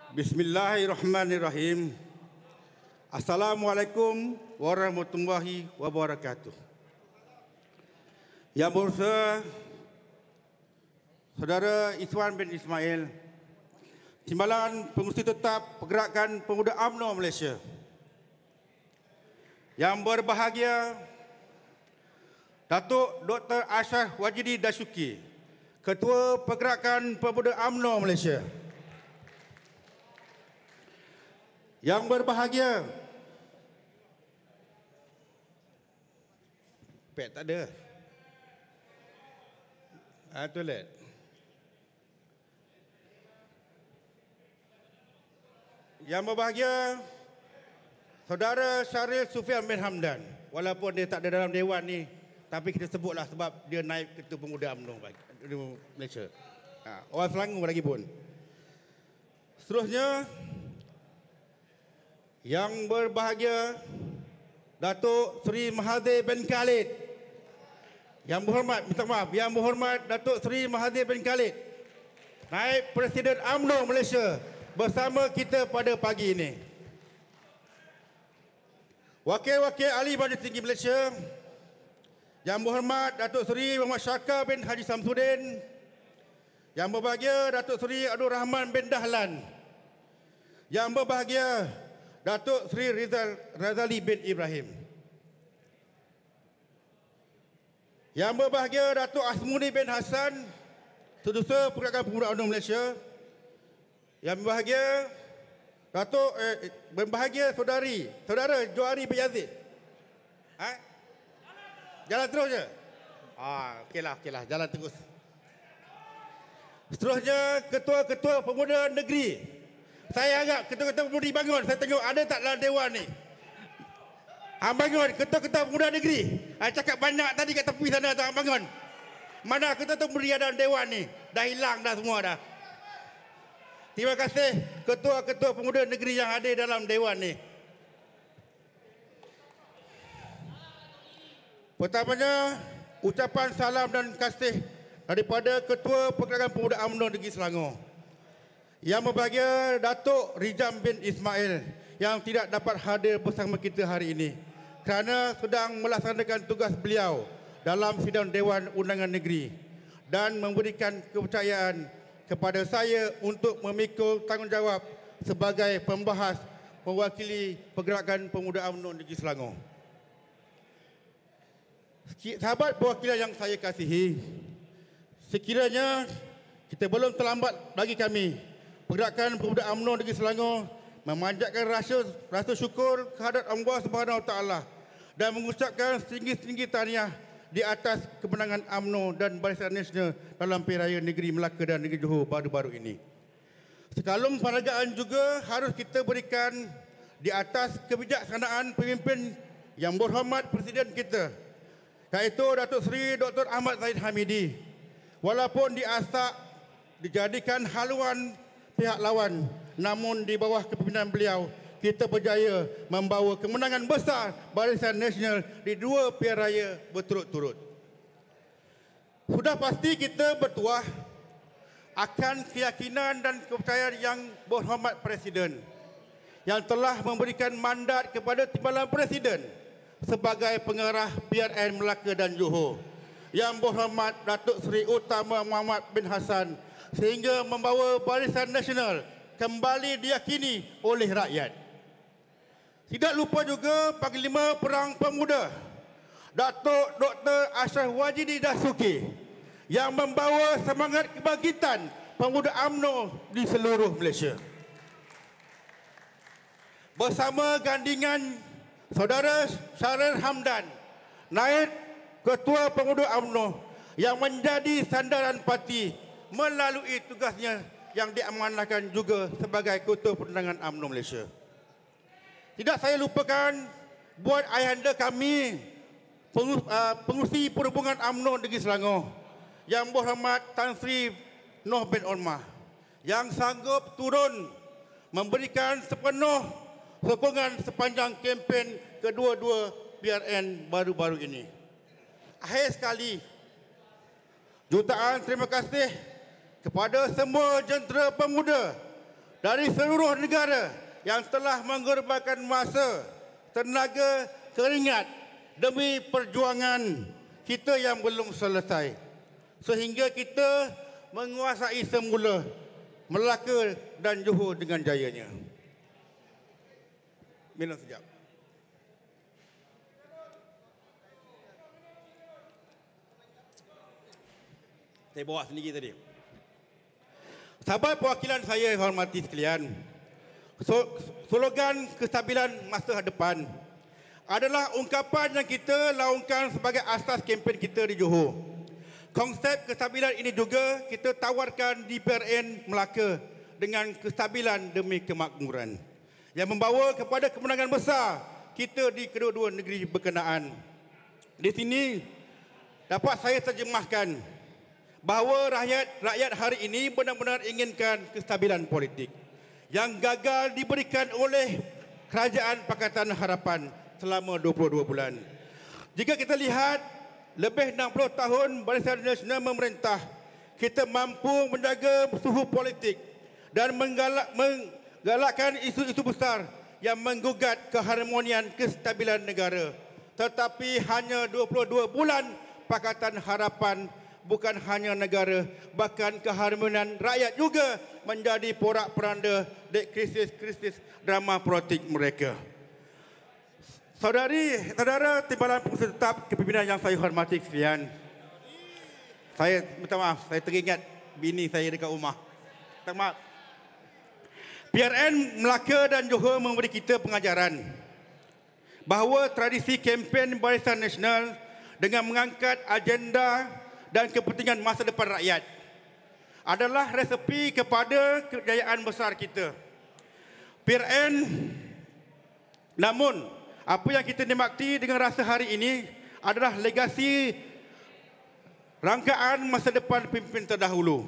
Bismillahirrahmanirrahim. Assalamualaikum warahmatullahi wabarakatuh. Yang bersaudara Saudara Iswan bin Ismail, Timbalan Pengurusi Tetap Pergerakan Pemuda UMNO Malaysia. Yang berbahagia Datuk Dr. Ashraf Wajidi Dasuki, Ketua Pergerakan Pemuda UMNO Malaysia. Yang berbahagia pek tak ada. Toilet. Yang berbahagia Saudara Syaril Sufian bin Hamdan. Walaupun dia tak ada dalam dewan ni, tapi kita sebutlah sebab dia naib Ketua Pemuda UMNO Malaysia. Orang Selangor lagi pun. Seterusnya, yang berbahagia Datuk Seri Mahathir bin Khalid. Yang berhormat, minta maaf, Yang berhormat Datuk Seri Mahathir bin Khalid, Naib Presiden UMNO Malaysia, bersama kita pada pagi ini. Wakil-wakil Ahli Majlis Tinggi Malaysia, Yang berhormat Datuk Seri Muhammad Syakar bin Haji Samsudin, Yang berbahagia Datuk Seri Abdul Rahman bin Dahlan, Yang berbahagia Datuk Seri Razali bin Ibrahim, Yang berbahagia Datuk Asmuni bin Hassan, Setiausaha Pergerakan Pemuda UMNO Malaysia. Yang berbahagia berbahagia Saudara Johari bin Yazid. Jalan terus je. Okeylah, jalan terus. Seterusnya Ketua-Ketua Pemuda Negeri. Saya harap Ketua-Ketua Pemuda bangun. Saya tengok ada tak dalam dewan ni. Bangun Ketua-Ketua Pemuda Negeri. Cakap banyak tadi kat tepi sana tak bangun. Mana Ketua-Ketua Pemuda dalam dewan ni? Dah hilang dah semua dah. Terima kasih Ketua-Ketua Pemuda Negeri yang ada dalam dewan ni. Pertamanya, ucapan salam dan kasih daripada Ketua Pergerakan Pemuda UMNO Negeri Selangor. Yang berbahagia Datuk Rijam bin Ismail yang tidak dapat hadir bersama kita hari ini kerana sedang melaksanakan tugas beliau dalam sidang Dewan Undangan Negeri dan memberikan kepercayaan kepada saya untuk memikul tanggungjawab sebagai pembahas mewakili Pergerakan Pemuda UMNO Negeri Selangor. Sahabat perwakilan yang saya kasihi, sekiranya kita belum terlambat bagi kami, Pergerakan Pemuda UMNO Negeri Selangor, memanjatkan rasa syukur kehadrat Allah Subhanahu Wa Taala dan mengucapkan setinggi-tinggi tahniah di atas kemenangan UMNO dan Barisan Nasional dalam Pilihan Raya Negeri Melaka dan Negeri Johor baru-baru ini. Sekalum penghargaan juga harus kita berikan di atas kebijaksanaan pemimpin yang berhormat Presiden kita, iaitu Datuk Seri Dr. Ahmad Zahid Hamidi. Walaupun diasak dijadikan haluan pihak lawan, namun di bawah kepimpinan beliau, kita berjaya membawa kemenangan besar Barisan Nasional di 2 pilihan raya berturut-turut. Sudah pasti kita bertuah akan keyakinan dan kepercayaan yang berhormat Presiden yang telah memberikan mandat kepada Timbalan Presiden sebagai pengarah PRN Melaka dan Johor, Yang berhormat Datuk Seri Utama Muhammad bin Hassan, sehingga membawa Barisan Nasional kembali diyakini oleh rakyat. Tidak lupa juga Panglima Perang Pemuda Datuk Dr. Ashraf Wajidi Dasuki yang membawa semangat kebangkitan pemuda UMNO di seluruh Malaysia. Bersama gandingan Saudara Syaril Hamdan, Naib Ketua Pemuda UMNO yang menjadi sandaran parti melalui tugasnya yang diamanahkan juga sebagai Ketua Penerangan UMNO Malaysia. Tidak saya lupakan buat ayahanda kami, Pengurusi Perhubungan UMNO Negeri Selangor, Yang berhormat Tan Sri Noh bin Ormah, yang sanggup turun memberikan sepenuh sokongan sepanjang kempen kedua-dua PRN baru-baru ini. Akhir sekali, jutaan terima kasih kepada semua jentera pemuda dari seluruh negara yang telah mengorbankan masa, tenaga, keringat demi perjuangan kita yang belum selesai. Sehingga kita menguasai semula Melaka dan Johor dengan jayanya. Minum sekejap. Saya bawa sendiri tadi. Sahabat perwakilan saya hormati sekalian, slogan kestabilan masa depan adalah ungkapan yang kita laungkan sebagai asas kempen kita di Johor. Konsep kestabilan ini juga kita tawarkan di PRN Melaka dengan kestabilan demi kemakmuran yang membawa kepada kemenangan besar kita di kedua-dua negeri berkenaan. Di sini dapat saya terjemahkan bahawa rakyat hari ini benar-benar inginkan kestabilan politik yang gagal diberikan oleh Kerajaan Pakatan Harapan selama 22 bulan. Jika kita lihat lebih 60 tahun Barisan Nasional memerintah, kita mampu menjaga suhu politik dan menggalakkan isu-isu besar yang menggugat keharmonian kestabilan negara. Tetapi hanya 22 bulan Pakatan Harapan, bukan hanya negara, bahkan keharmonian rakyat juga menjadi porak-poranda di krisis-krisis drama politik mereka. Saudara Timbalan Pengurusi Tetap Kepimpinan yang saya hormati sekalian, saya minta maaf, saya teringat bini saya dekat rumah. Minta maaf. PRN Melaka dan Johor memberi kita pengajaran bahawa tradisi kempen Barisan Nasional dengan mengangkat agenda dan kepentingan masa depan rakyat adalah resepi kepada kejayaan besar kita. PRN, namun apa yang kita nikmati dengan rasa hari ini adalah legasi rangkaan masa depan pemimpin terdahulu.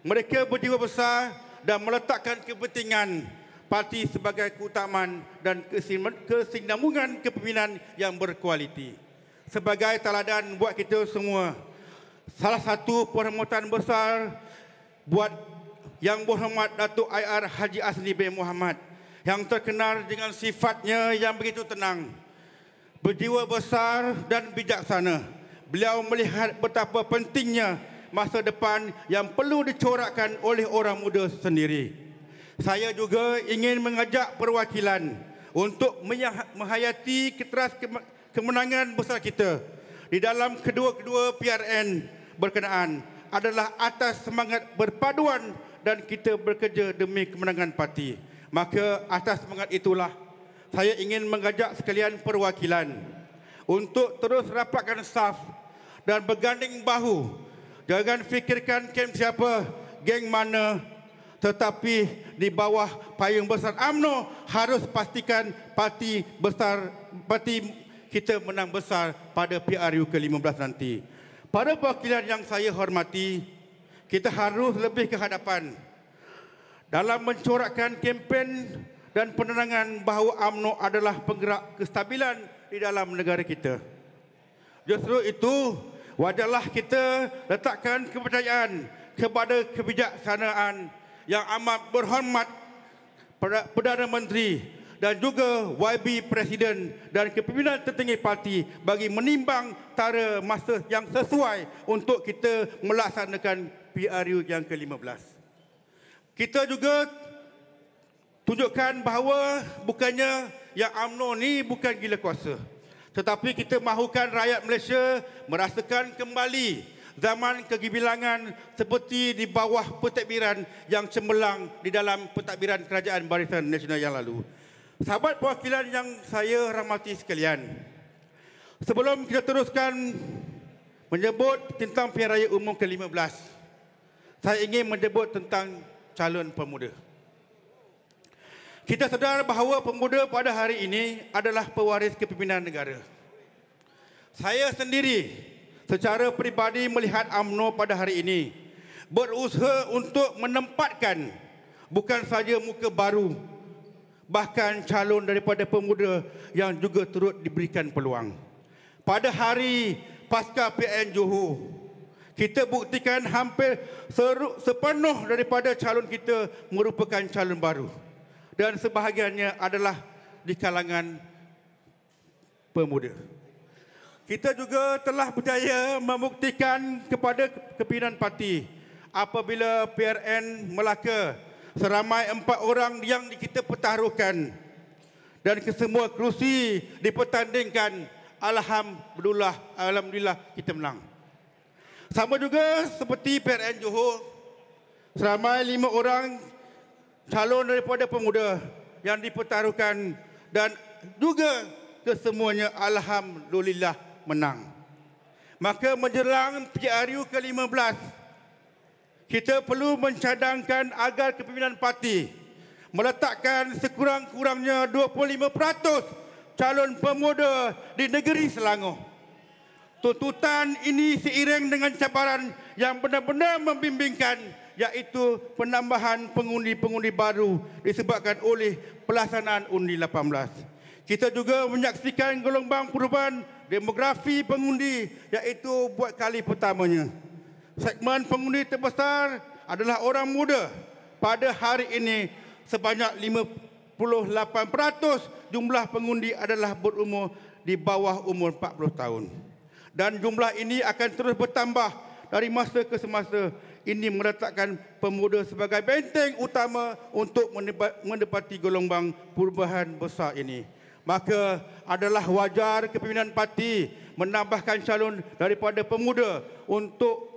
Mereka berjiwa besar dan meletakkan kepentingan parti sebagai keutamaan dan kesinambungan kepimpinan yang berkualiti. Sebagai teladan buat kita semua, salah satu perkhidmatan besar buat Yang Berhormat Datuk IR Haji Asni bin Muhammad yang terkenal dengan sifatnya yang begitu tenang, berjiwa besar dan bijaksana. Beliau melihat betapa pentingnya masa depan yang perlu dicorakkan oleh orang muda sendiri. Saya juga ingin mengajak perwakilan untuk menghayati keteras kemenangan besar kita di dalam kedua-kedua PRN berkenaan adalah atas semangat berpaduan dan kita bekerja demi kemenangan parti. Maka atas semangat itulah saya ingin mengajak sekalian perwakilan untuk terus rapatkan saf dan berganding bahu. Jangan fikirkan kem siapa, geng mana, tetapi di bawah payung besar UMNO harus pastikan parti kita menang besar pada PRU ke-15 nanti. Para perwakilan yang saya hormati, kita harus lebih ke hadapan dalam mencorakkan kempen dan penerangan bahawa UMNO adalah penggerak kestabilan di dalam negara kita. Justru itu, wajarlah kita letakkan kepercayaan kepada kebijaksanaan yang amat berhormat Perdana Menteri dan juga YB Presiden dan kepimpinan tertinggi parti bagi menimbang tara masa yang sesuai untuk kita melaksanakan PRU yang ke-15. Kita juga tunjukkan bahawa bukannya yang UMNO ni bukan gila kuasa, tetapi kita mahukan rakyat Malaysia merasakan kembali zaman kegibilangan seperti di bawah pentadbiran yang cemerlang di dalam pentadbiran Kerajaan Barisan Nasional yang lalu. Sahabat perwakilan yang saya hormati sekalian, sebelum kita teruskan menyebut tentang Pilihan Raya Umum ke-15, saya ingin menyebut tentang calon pemuda. Kita sedar bahawa pemuda pada hari ini adalah pewaris kepimpinan negara. Saya sendiri secara peribadi melihat UMNO pada hari ini berusaha untuk menempatkan bukan saja muka baru, bahkan calon daripada pemuda yang juga turut diberikan peluang. Pada hari pasca PN Johor, Kita buktikan hampir sepenuh daripada calon kita merupakan calon baru. Dan sebahagiannya adalah di kalangan pemuda. Kita juga telah berjaya membuktikan kepada kepimpinan parti apabila PRN Melaka seramai 4 orang yang kita pertaruhkan dan kesemua kerusi dipertandingkan, alhamdulillah kita menang. Sama juga seperti PRN Johor, seramai 5 orang calon daripada pemuda yang dipertaruhkan dan juga kesemuanya alhamdulillah menang. Maka menjelang PRU ke-15, kita perlu mencadangkan agar kepimpinan parti meletakkan sekurang-kurangnya 25% calon pemuda di negeri Selangor. Tuntutan ini seiring dengan cabaran yang benar-benar membimbingkan, iaitu penambahan pengundi-pengundi baru disebabkan oleh pelaksanaan undi 18. Kita juga menyaksikan gelombang perubahan demografi pengundi, iaitu buat kali pertamanya. Segmen pengundi terbesar adalah orang muda. Pada hari ini, sebanyak 58% jumlah pengundi adalah berumur di bawah umur 40 tahun. Dan jumlah ini akan terus bertambah dari masa ke semasa. Ini meletakkan pemuda sebagai benteng utama untuk menepati gelombang perubahan besar ini. Maka adalah wajar kepimpinan parti menambahkan calon daripada pemuda untuk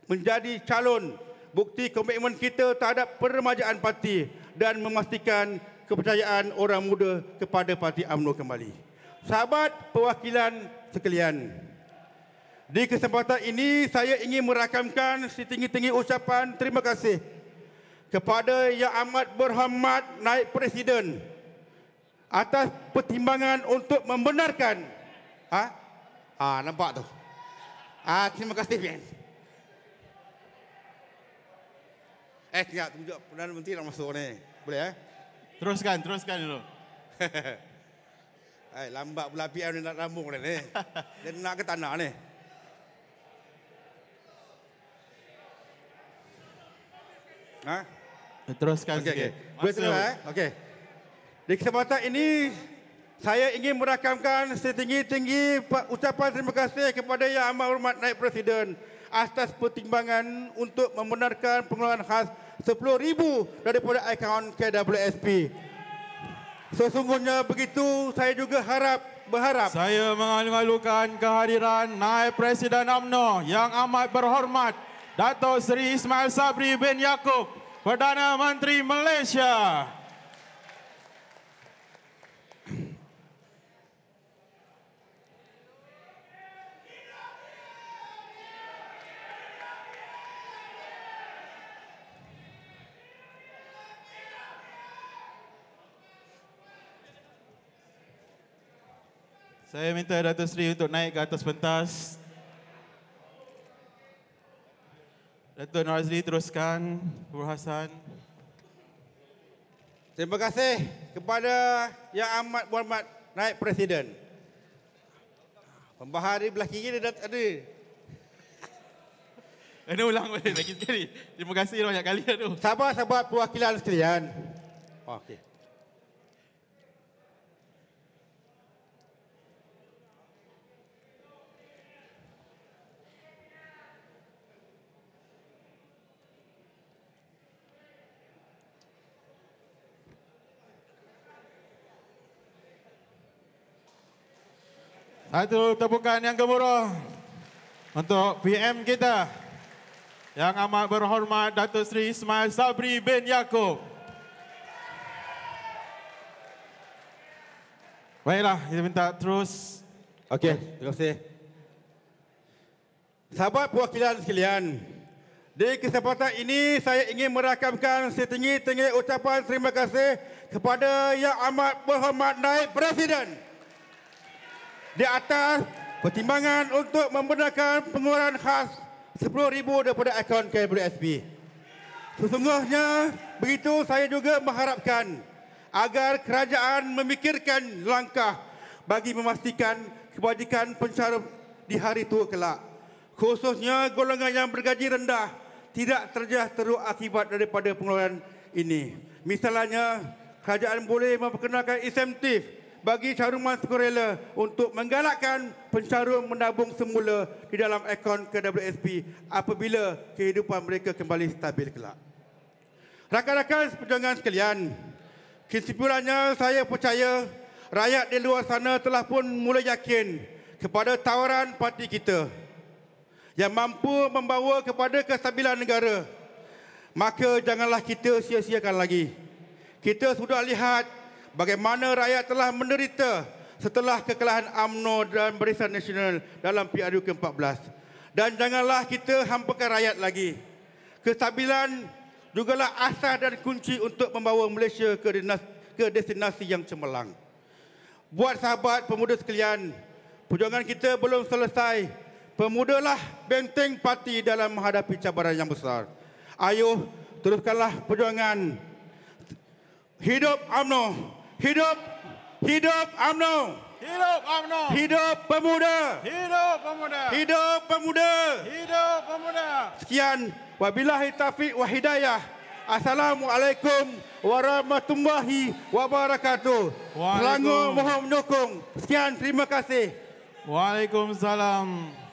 menjadi calon, bukti komitmen kita terhadap peremajaan parti dan memastikan kepercayaan orang muda kepada Parti UMNO kembali. Sahabat perwakilan sekalian, di kesempatan ini saya ingin merakamkan setinggi-tinggi ucapan terima kasih kepada Yang Amat Berhormat Naib Presiden atas pertimbangan untuk membenarkan. Nampak tu. Terima kasih, Pian. Sekejap, tunjuk Perdana Menteri nak masuk ni. Boleh Teruskan dulu. Lambat pula PR ni nak rambung ni. Dia nak ke tanah ni. Teruskan sikit. Boleh terus Okey. Di kesempatan ini, saya ingin merakamkan setinggi-tinggi ucapan terima kasih kepada Yang Amat Berhormat Naib Presiden atas pertimbangan untuk membenarkan pengeluaran khas 10,000 daripada akaun KWSP. Sesungguhnya begitu, saya juga berharap. Saya mengalu-alukan kehadiran Naib Presiden UMNO Yang Amat Berhormat Dato' Seri Ismail Sabri bin Yaakob, Perdana Menteri Malaysia. Saya minta Dato' Seri untuk naik ke atas pentas. Dato' Nazri teruskan perbahasan. Terima kasih kepada Yang Amat Berhormat Naib Presiden. Pembahari belah kiri dia ada. Kena ulang balik lagi sekali. Terima kasih banyak kali tu. Sahabat-sahabat perwakilan sekalian. Okey. Satu tepukan yang gemuruh untuk PM kita Yang Amat Berhormat Dato' Seri Ismail Sabri bin Yaakob. Baiklah, kita minta terus. Okey, terima kasih. Sahabat perwakilan sekalian, di kesempatan ini saya ingin merakamkan setinggi-tinggi ucapan terima kasih kepada Yang Amat Berhormat Naib Presiden di atas pertimbangan untuk membenarkan pengeluaran khas 10,000 daripada akaun KWSP. Sesungguhnya begitu, saya juga mengharapkan agar kerajaan memikirkan langkah bagi memastikan kebajikan pencarum di hari tua kelak. khususnya golongan yang bergaji rendah tidak terjejas teruk akibat daripada pengeluaran ini. Misalnya, kerajaan boleh memperkenalkan insentif bagi caruman sukarela untuk menggalakkan pencarum menabung semula di dalam akaun KWSP apabila kehidupan mereka kembali stabil kelak. Rakan-rakan seperjuangan sekalian, kesimpulannya saya percaya rakyat di luar sana telah pun mula yakin kepada tawaran parti kita yang mampu membawa kepada kestabilan negara. Maka janganlah kita sia-siakan lagi. Kita sudah lihat bagaimana rakyat telah menderita setelah kekalahan UMNO dan Barisan Nasional dalam PRU ke-14. Dan janganlah kita hampakan rakyat lagi. Kestabilan jugalah asas dan kunci untuk membawa Malaysia ke destinasi yang cemerlang. Buat sahabat pemuda sekalian, perjuangan kita belum selesai. Pemudalah benteng parti dalam menghadapi cabaran yang besar. Ayuh, teruskanlah perjuangan. Hidup UMNO! Hidup! Hidup UMNO! Hidup UMNO! Hidup pemuda! Hidup pemuda! Hidup pemuda! Hidup pemuda! Sekian, wabillahi taufiq wa hidayah. Assalamualaikum warahmatullahi wabarakatuh. Selangor mohon mendukung. Sekian, terima kasih. Waalaikumsalam.